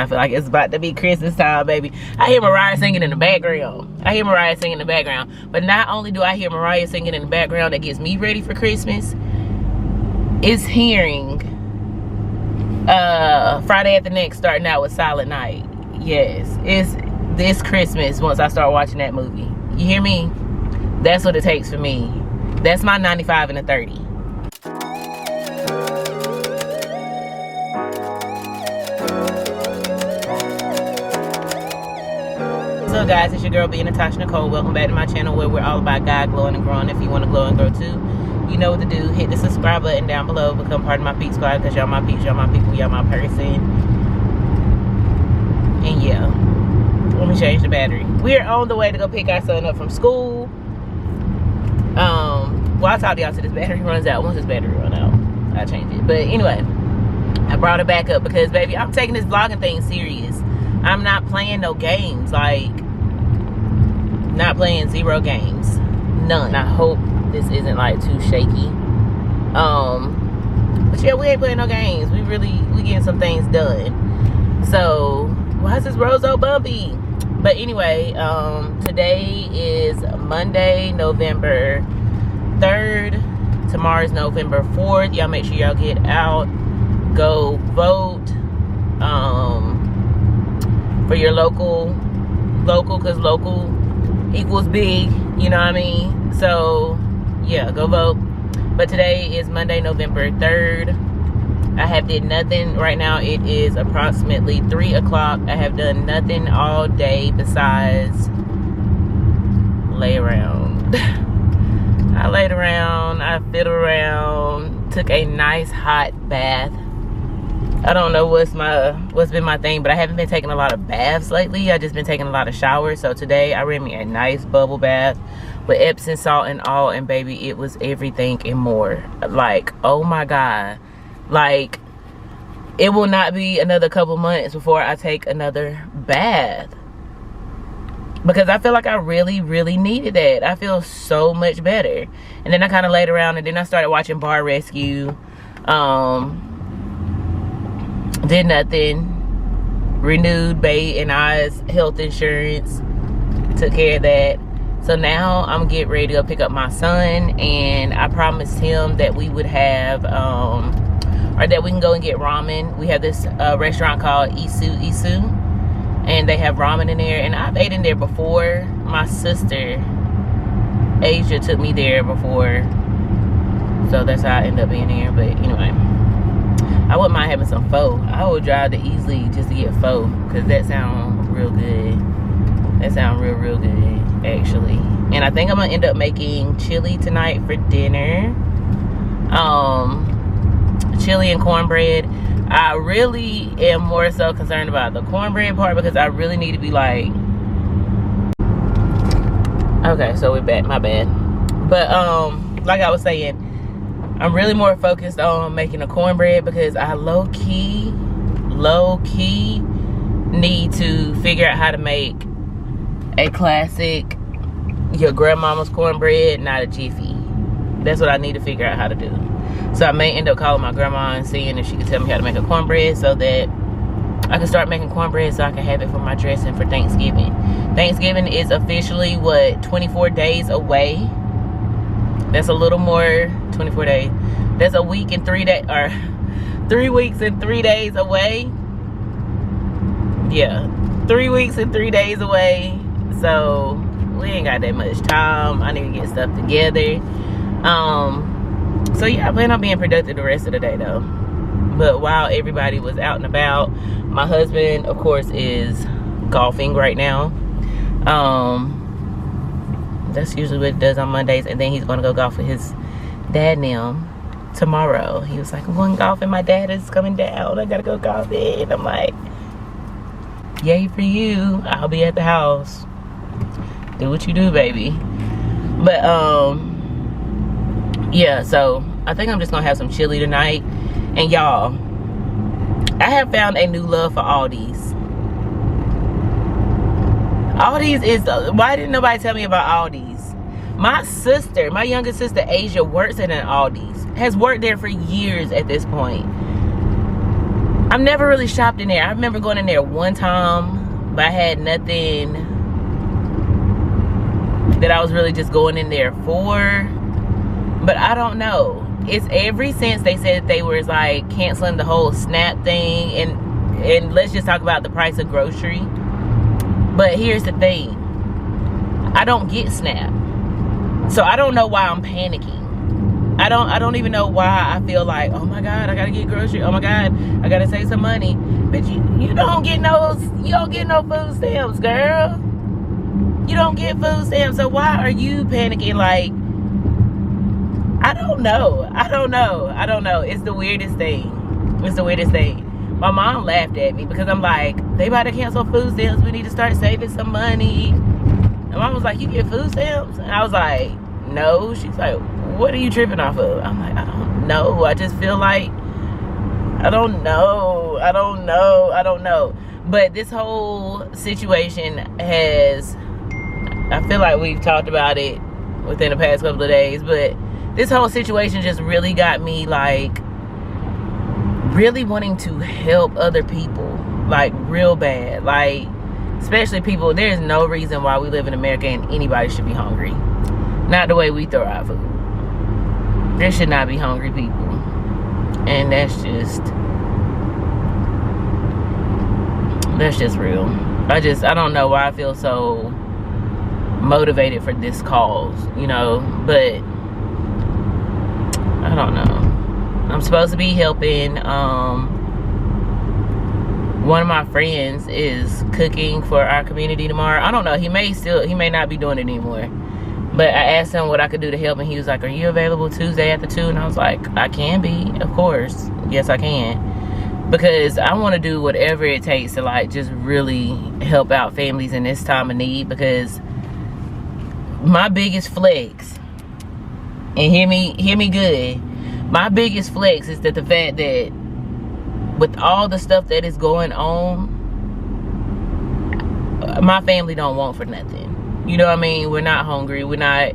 I feel like it's about to be Christmas time, baby. I hear Mariah singing in the background. But not only do I hear Mariah singing in the background that gets me ready for Christmas, it's hearing Friday After Next starting out with Silent Night. Yes, it's this Christmas once I start watching that movie. You hear me? That's what it takes for me. That's my 95 and a 30. So guys, it's your girl being Natasha Nicole. Welcome back to my channel where we're all about God glowing and growing. If you want to glow and grow too, you know what to do. Hit the subscribe button down below. Become part of my PEEPS squad because y'all my peeps, y'all my people, y'all my person. And yeah, let me change the battery. We're on the way to go pick our son up from school. Well, I'll talk to y'all till this battery runs out. Once this battery runs out, I'll change it. But anyway, I brought it back up because, baby, I'm taking this vlogging thing serious. I'm not playing no games. Like, not playing 0 games. None. I hope this isn't, like, too shaky. But yeah, we ain't playing no games. We getting some things done. So, why is this road so bumpy? But anyway, today is Monday, November 3rd. Tomorrow's November 4th. Y'all make sure y'all get out. Go vote for your local, because local equals big. You know what I mean? So, yeah, go vote. But today is Monday, November 3rd. I have did nothing right now. It is approximately 3 o'clock. I have done nothing all day besides lay around. I laid around, I fiddled around, took a nice hot bath. I don't know what's been my thing, but I haven't been taking a lot of baths lately. I just been taking a lot of showers. So today I ran me a nice bubble bath with Epsom salt and all, and baby, it was everything and more. Like, oh my God. Like, it will not be another couple months before I take another bath. Because I feel like I really, really needed that. I feel so much better. And then I kind of laid around and then I started watching Bar Rescue. Did nothing. Renewed Bay and I's health insurance. Took care of that. So now I'm getting ready to go pick up my son. And I promised him that we would have... or that we can go and get ramen. We have this restaurant called Isu, and they have ramen in there. And I've ate in there before. My sister, Asia, took me there before, so that's how I ended up being there. But anyway, I wouldn't mind having some pho. I would drive to Easley just to get pho, because that sounds real good. That sounds real good, actually. And I think I'm gonna end up making chili tonight for dinner. Chili and cornbread. I really am more so concerned about the cornbread part because I really need to be like, okay, so we're back, my bad. But like I was saying, I'm really more focused on making a cornbread because I low-key need to figure out how to make a classic your grandmama's cornbread, not a jiffy. That's what I need to figure out how to do. So I may end up calling my grandma and seeing if she can tell me how to make a cornbread so that I can start making cornbread so I can have it for my dressing for Thanksgiving. Thanksgiving is officially, what, 24 days away? That's a little more, 24 days. That's a week and 3 days, or 3 weeks and 3 days away. Yeah, 3 weeks and 3 days away. So we ain't got that much time. I need to get stuff together. So yeah, I plan on being productive the rest of the day though. But while everybody was out and about, my husband, of course, is golfing right now. That's usually what he does on Mondays. And then he's gonna go golf with his dad now tomorrow. He was like, I'm going golfing, my dad is coming down, I gotta go golfing. And I'm like, yay for you. I'll be at the house. Do what you do, baby. But yeah, so I think I'm just gonna have some chili tonight. And y'all, I have found a new love for Aldi's. Aldi's is, why didn't nobody tell me about Aldi's? My sister, my younger sister Asia, works at an Aldi's. Has worked there for years at this point. I've never really shopped in there. I remember going in there one time, but I had nothing that I was really just going in there for. But I don't know. It's ever since they said that they were like canceling the whole SNAP thing, and let's just talk about the price of grocery. But here's the thing. I don't get SNAP. So I don't know why I'm panicking. I don't even know why I feel like, oh my God, I gotta get grocery. Oh my God, I gotta save some money. But you don't get no food stamps, girl. You don't get food stamps. So why are you panicking? Like, I don't know. It's the weirdest thing. It's the weirdest thing. My mom laughed at me because I'm like, they about to cancel food stamps. We need to start saving some money. And mom was like, you get food stamps? And I was like, no. She's like, what are you tripping off of? I'm like, I don't know. I just feel like, I don't know. But this whole situation has, I feel like we've talked about it within the past couple of days, but this whole situation just really got me like really wanting to help other people, like real bad. Like, especially people, there's no reason why we live in America and anybody should be hungry. Not the way we throw our food. There should not be hungry people. And that's just real. I don't know why I feel so motivated for this cause, you know, but I don't know. I'm supposed to be helping. One of my friends is cooking for our community tomorrow. I don't know. He may not be doing it anymore. But I asked him what I could do to help, and he was like, are you available Tuesday after 2? And I was like, I can be, of course. Yes, I can. Because I want to do whatever it takes to like just really help out families in this time of need. Because my biggest flex, and hear me good, my biggest flex is that the fact that with all the stuff that is going on, my family don't want for nothing. You know what I mean? We're not hungry. We don't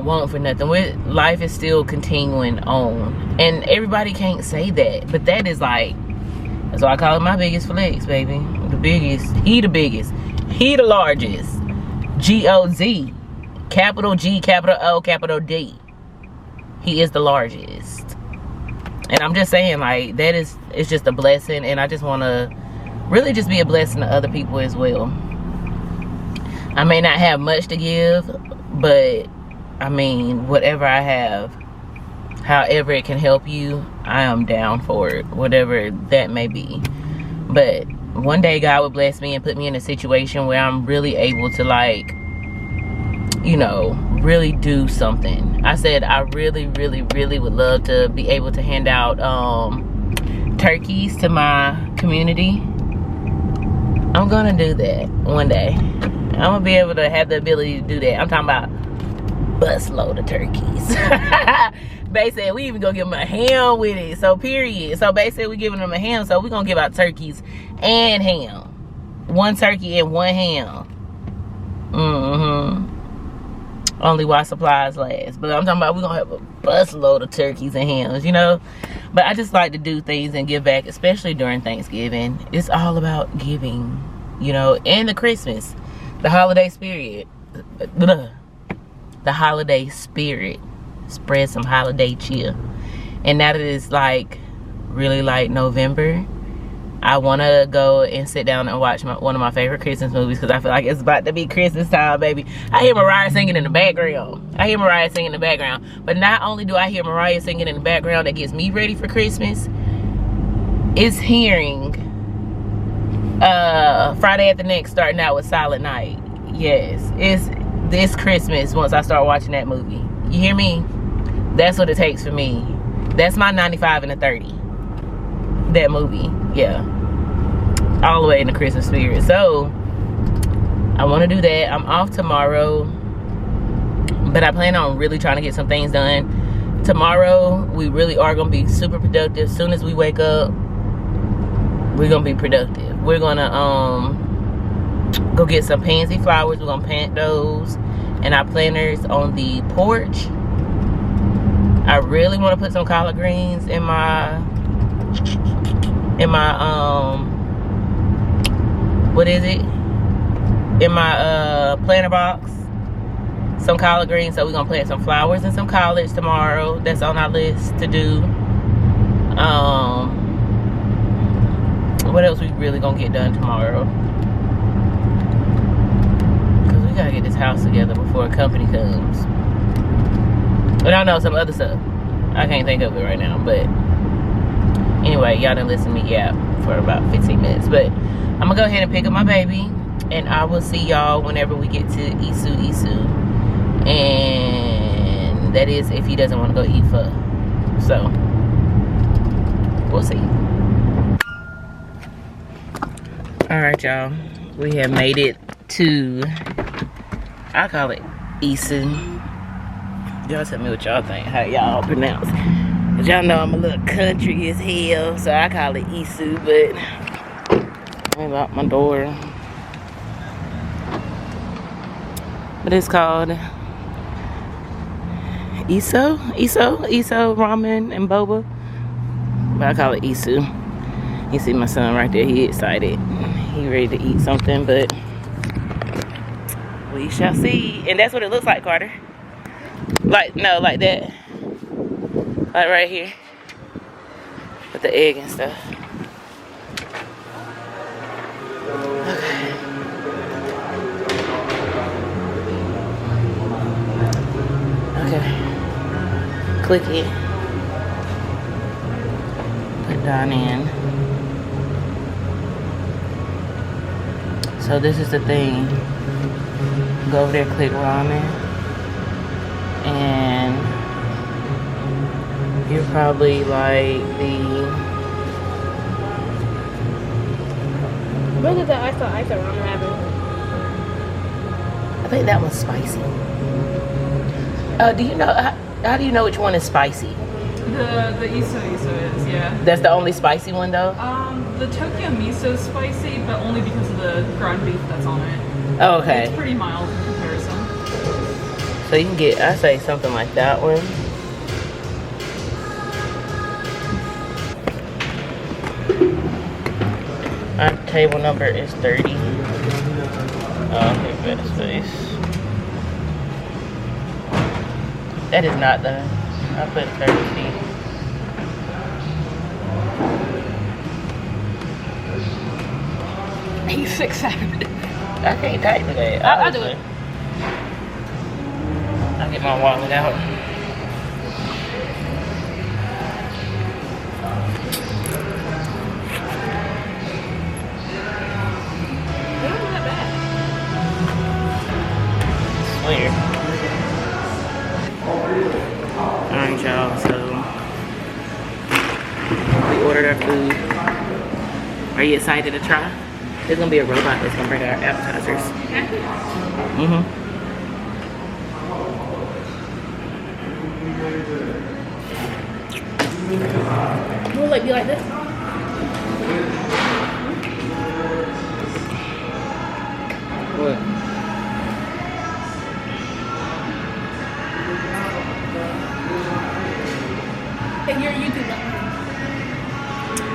want for nothing. Life is still continuing on. And everybody can't say that. But that is like, that's why I call it my biggest flex, baby. The biggest. He the biggest. He the largest. G-O-Z. Capital G, capital O, capital D. He is the largest. And I'm just saying, like, it's just a blessing. And I just want to really just be a blessing to other people as well. I may not have much to give, but I mean, whatever I have, however it can help you, I am down for it, whatever that may be. But one day God will bless me and put me in a situation where I'm really able to, like, you know, really do something. I said I really, really, really would love to be able to hand out turkeys to my community. I'm gonna do that one day. I'm gonna be able to have the ability to do that. I'm talking about busload of turkeys. Basically, we even gonna give them a ham with it. So period. So basically, we giving them a ham. So we gonna give out turkeys and ham. One turkey and one ham. Only while supplies last. But I'm talking about we gonna have a busload of turkeys and hams, you know. But I just like to do things and give back, especially during Thanksgiving. It's all about giving, you know, and the Christmas. The holiday spirit. The holiday spirit. Spread some holiday cheer. And now that it's like really like November, I want to go and sit down and watch one of my favorite Christmas movies, because I feel like it's about to be Christmas time, baby. I hear Mariah singing in the background. But not only do I hear Mariah singing in the background that gets me ready for Christmas, it's hearing Friday After Next starting out with Silent Night. Yes, it's this Christmas once I start watching that movie. You hear me? That's what it takes for me. That's my 95 and a 30. That movie, yeah. All the way in the Christmas spirit. So I want to do that. I'm off tomorrow, but I plan on really trying to get some things done. Tomorrow, we really are going to be super productive. As soon as we wake up, we're going to be productive. We're going to go get some pansy flowers. We're going to plant those and our planters on the porch. I really want to put some collard greens in my in my what is it? In my planter box. Some collard greens, so we're gonna plant some flowers and some collards tomorrow. That's on our list to do. What else we really gonna get done tomorrow? Cause we gotta get this house together before company comes. And I know some other stuff. I can't think of it right now, but anyway, y'all done listen to me yap for about 15 minutes. But I'm gonna go ahead and pick up my baby, and I will see y'all whenever we get to Isu. And that is if he doesn't want to go eat pho. So we'll see. All right, y'all, we have made it to, I call it Isu. Y'all tell me what y'all think, how y'all pronounce it. Cause y'all know I'm a little country as hell, so I call it Isu. But let me lock my door. But it's called Iso Ramen and Boba. But I call it Isu. You see my son right there, he excited. He ready to eat something, but we shall see. And that's what it looks like, Carter. Like, no, like that. Like right here. With the egg and stuff. Okay. Click it. Put DOWNNNN. So this is the thing. Go over there, click Ramen. And you're probably like the... Look at the ice ramen having. I think that one's spicy. Do you know, how do you know which one is spicy? The Iso is, yeah. That's the only spicy one though? The Tokyo miso is spicy, but only because of the ground beef that's on it. Oh, okay. It's pretty mild in comparison. So you can get, I say something like that one. Our table number is 30. Oh, okay, better space. That is not done. I put 30. He's 6'7". I can't type today. I'll do it. I'll get my wallet out. They're not that bad. Swear. Alright, y'all, so we ordered our food. Are you excited to try? There's gonna be a robot that's gonna bring our appetizers. Will it be like this? What? And your YouTube.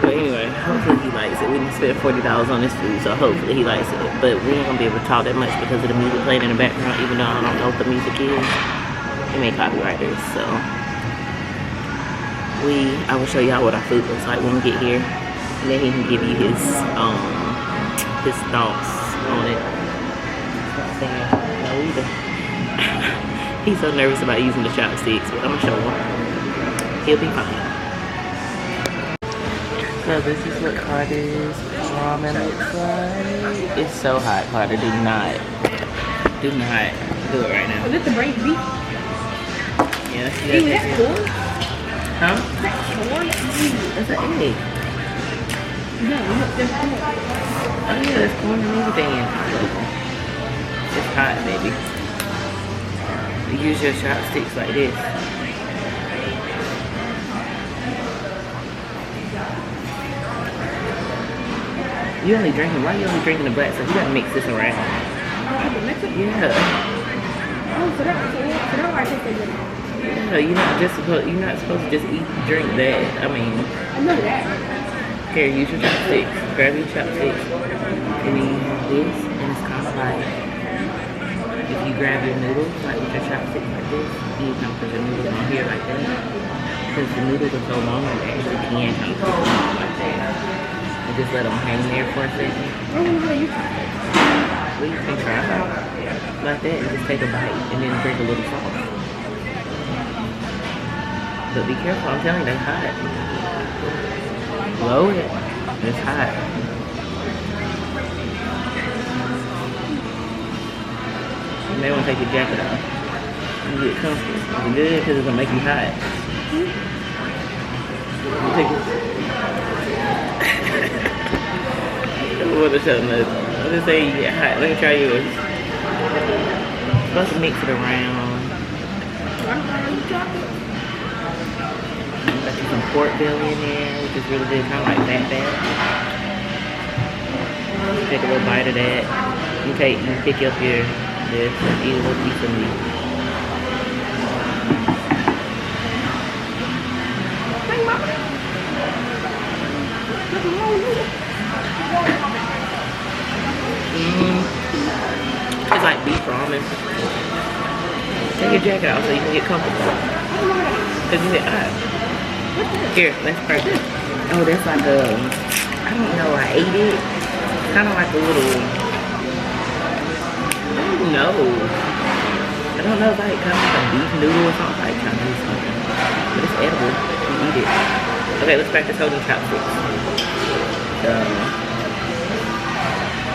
But anyway, hopefully he likes it. We didn't spend $40 on this food, so hopefully he likes it. But we ain't gonna be able to talk that much because of the music playing in the background, even though I don't know what the music is. It may copyright us, so I will show y'all what our food looks like when we get here. And then he can give you his thoughts on it. No either. He's so nervous about using the chopsticks, but I'm gonna show him. He'll be fine. So this is what Carter's ramen looks like. It's so hot, Carter. Do not do it right now. Is it the braised beef? Yeah, that's Ew, that's corn? Huh? That's corn? That's an egg. No, look, there's corn. Oh yeah, there's corn and everything. It's hot, baby. You use your chopsticks like this. You only drinking, why you only drinking the black stuff? You gotta mix this around. Oh, I have to mix it? Yeah. Oh, so that's why I think they did it. Yeah, you're not supposed to just drink that. I mean, I know that. Here, use your chopsticks. Grab your chopsticks. And then you have this, and it's kind of like, if you grab your noodles, like with your chopsticks like this, you can put your noodles on here like that. Because the noodles are so long, you actually can kind of put them on like that. And just let them hang there for a second. I don't know how you try it. Well, you can try it like that and just take a bite and then drink a little sauce. But be careful, I'm telling you, they're hot. Load it. It's hot. You may want to take your jacket off. You get comfortable. It's good because it's going to make you hot. You take it. What is that? Let's just say you get hot. Let me try yours. You're supposed to mix it around. Got some pork belly in there, which is really good, kind of like fat. Take a little bite of that. You pick up your this and eat a little piece of meat. It's like beef ramen. Take your jacket off so you can get comfortable. Cause you get hot. Here, let's try this. Oh, that's like a, I don't know, I ate it. It's kind of like a little, I don't know. I don't know if like kind of like a beef noodle or something, like Chinese something. But it's edible. You eat it. Okay, let's practice holding chopsticks.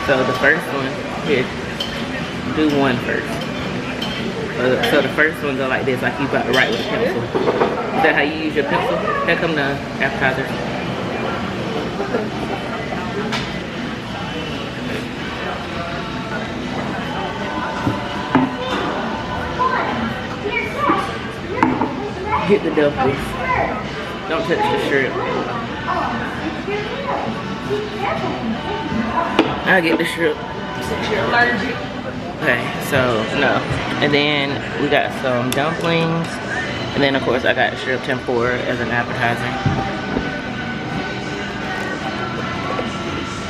So the first one, here, do one first. So the first one go like this, like you about to write with a pencil. Is that how you use your pencil? Here come the appetizer. Get the dumplings. Don't touch the shrimp. I'll get the shrimp. Since you're allergic. Okay, so no. And then we got some dumplings. And then of course I got shrimp tempura as an appetizer.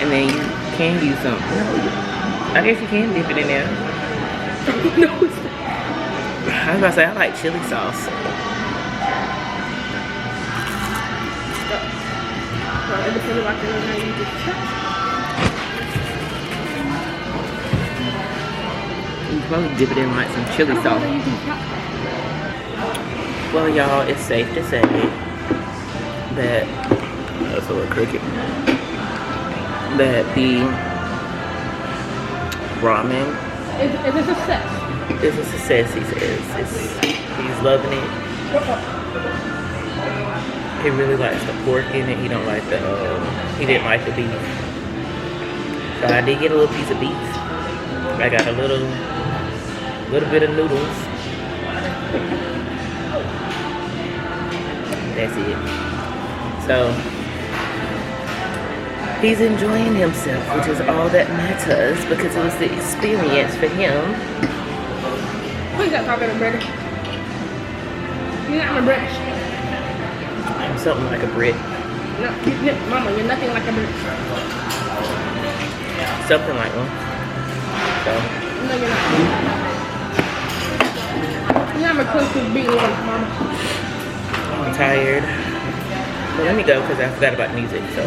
And then you can use some, I guess you can dip it in there. No, I was about to say I like chili sauce. You can probably dip it in like some chili sauce. Well, y'all, it's safe to say that that's a little crooked. That the ramen is a success. It's a success, he says. He's loving it. He really likes the pork in it. He don't like the he didn't like the beef. So I did get a little piece of beef. I got a little bit of noodles. That's it. So he's enjoying himself, which is all that matters because it was the experience for him. Who's that talking to bread? You're not my bread. I'm something like a bread. No, Mama, you're nothing like a bread. Something like one. So. No, you're not. You're not my close to being like Mama. I'm tired. But let me go because I forgot about music. So.